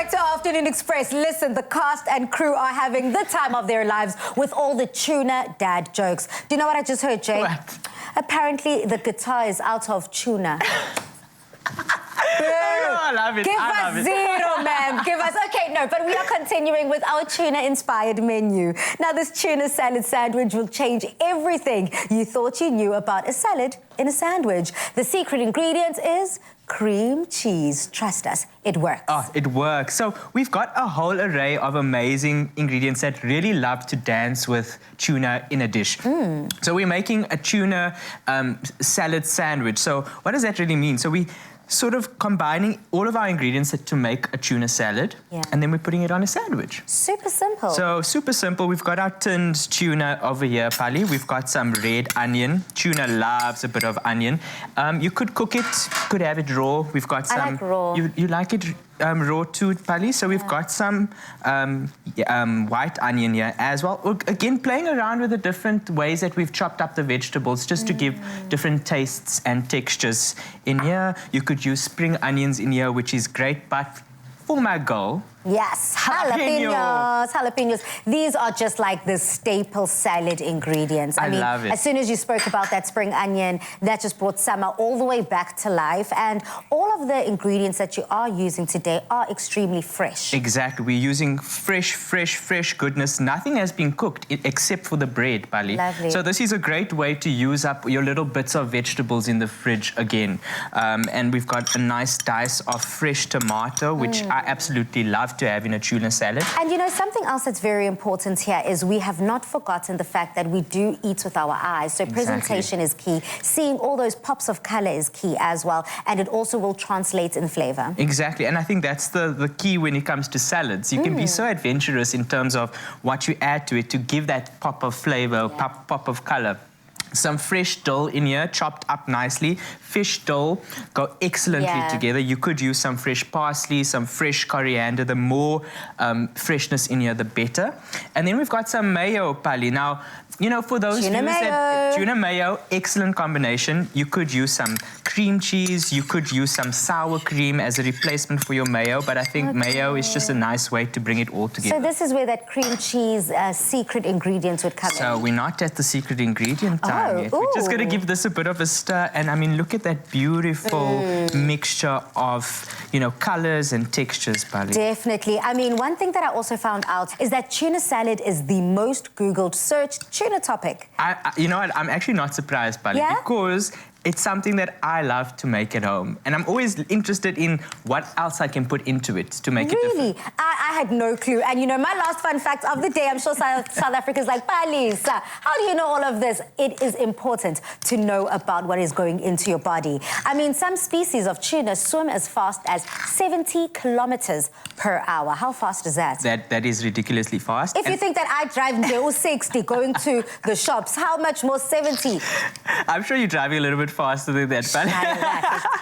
back to Afternoon Express. Listen, the cast and crew are having the time of their lives with all the tuna dad jokes. Do you know what I just heard, Jay? What? Apparently, the guitar is out of tuna. I love it. Give us zero, ma'am. Give us... Okay, no, but we are continuing with our tuna-inspired menu. Now, this tuna salad sandwich will change everything you thought you knew about a salad in a sandwich. The secret ingredient is cream cheese. Trust us, it works. Oh, it works. So we've got a whole array of amazing ingredients that really love to dance with tuna in a dish. So we're making a tuna salad sandwich. So what does that really mean? So we sort of combining all of our ingredients to make a tuna salad, and then we're putting it on a sandwich. Super simple. So super simple. We've got our tinned tuna over here, Pali. We've got some red onion. Tuna loves a bit of onion. You could cook it, could have it raw. We've got some... I like raw. You like it raw too, Pali? So we've got some white onion here as well. Again, playing around with the different ways that we've chopped up the vegetables just to give different tastes and textures in here. You could use spring onions in here, which is great, but for my goal... Yes, jalapenos, jalapenos. These are just like the staple salad ingredients. I mean, love it. As soon as you spoke about that spring onion, that just brought summer all the way back to life. And all of the ingredients that you are using today are extremely fresh. Exactly. We're using fresh goodness. Nothing has been cooked except for the bread, Pali. Lovely. So this is a great way to use up your little bits of vegetables in the fridge again. And we've got a nice dice of fresh tomato, which I absolutely love to have in a tuna salad. And you know, something else that's very important here is we have not forgotten the fact that we do eat with our eyes. So presentation is key. Seeing all those pops of color is key as well. And it also will translate in flavor. Exactly. And I think that's the key when it comes to salads. You can be so adventurous in terms of what you add to it to give that pop of flavor, pop of color. Some fresh dill in here, chopped up nicely. Fish dill go excellently together. You could use some fresh parsley, some fresh coriander. The more freshness in here, the better. And then we've got some mayo, Pali. Now, you know, for those tuna mayo, excellent combination. You could use some cream cheese. You could use some sour cream as a replacement for your mayo. But I think mayo is just a nice way to bring it all together. So this is where that cream cheese secret ingredient would come in. So we're not at the secret ingredient time yet. We're just going to give this a bit of a stir. And I mean, look at that beautiful mixture of, you know, colors and textures, Pali. Definitely. I mean, one thing that I also found out is that tuna salad is the most Googled searched tuna topic. You know what? I'm actually not surprised, Pali, because it's something that I love to make at home. And I'm always interested in what else I can put into it to make it different. Really? I had no clue. And, you know, my last fun fact of the day, I'm sure South Africa's like, Palisa, how do you know all of this? It is important to know about what is going into your body. I mean, some species of tuna swim as fast as 70 kilometers per hour. How fast is that? That is ridiculously fast. If you think that I drive 60 going to the shops, how much more 70? I'm sure you're driving a little bit faster than that, Pali.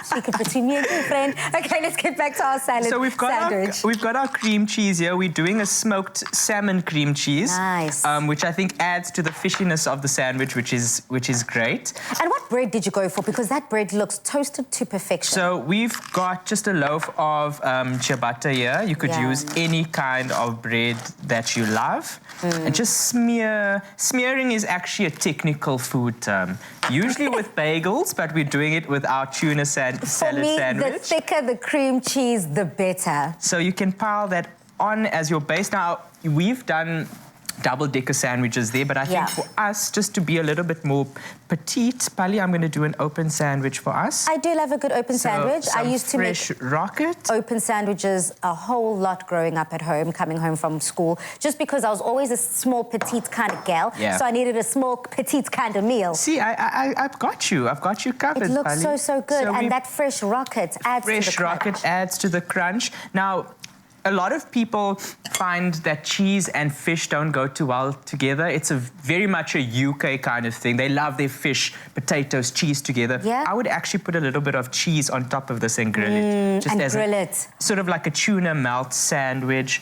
Secret between me and you, friend. Okay, let's get back to our salad. So we've got our cream cheese here. We're doing a smoked salmon cream cheese. Nice. Which I think adds to the fishiness of the sandwich, which is great. And what bread did you go for? Because that bread looks toasted to perfection. So we've got just a loaf of ciabatta here. You could use any kind of bread that you love. And just smear. Smearing is actually a technical food term. Usually with bagels, but we're doing it with our tuna salad sandwich. The thicker the cream cheese, the better. So you can pile that on as your base. Now, we've done double-decker sandwiches there, but I think for us, just to be a little bit more petite, Pali, I'm going to do an open sandwich for us. I do love a good open sandwich. I used to make rocket open sandwiches a whole lot growing up at home, coming home from school, just because I was always a small, petite kind of gal, so I needed a small, petite kind of meal. See, I've got you. I've got you covered, It looks Pali. so good, and that fresh rocket adds to the crunch. Fresh rocket adds to the crunch. Now, a lot of people find that cheese and fish don't go too well together. It's very much a UK kind of thing. They love their fish, potatoes, cheese together. I would actually put a little bit of cheese on top of this and grill it. Sort of like a tuna melt sandwich.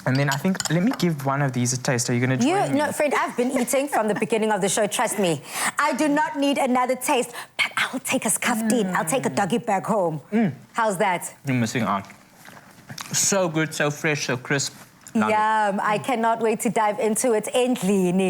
And then I think, let me give one of these a taste. Are you going to join me? No, friend, I've been eating from the beginning of the show, trust me. I do not need another taste, but I will take a scuffed in. I'll take a doggy back home. How's that? You're missing out. So good, so fresh, so crisp. Love it. Yum. I cannot wait to dive into it endlini.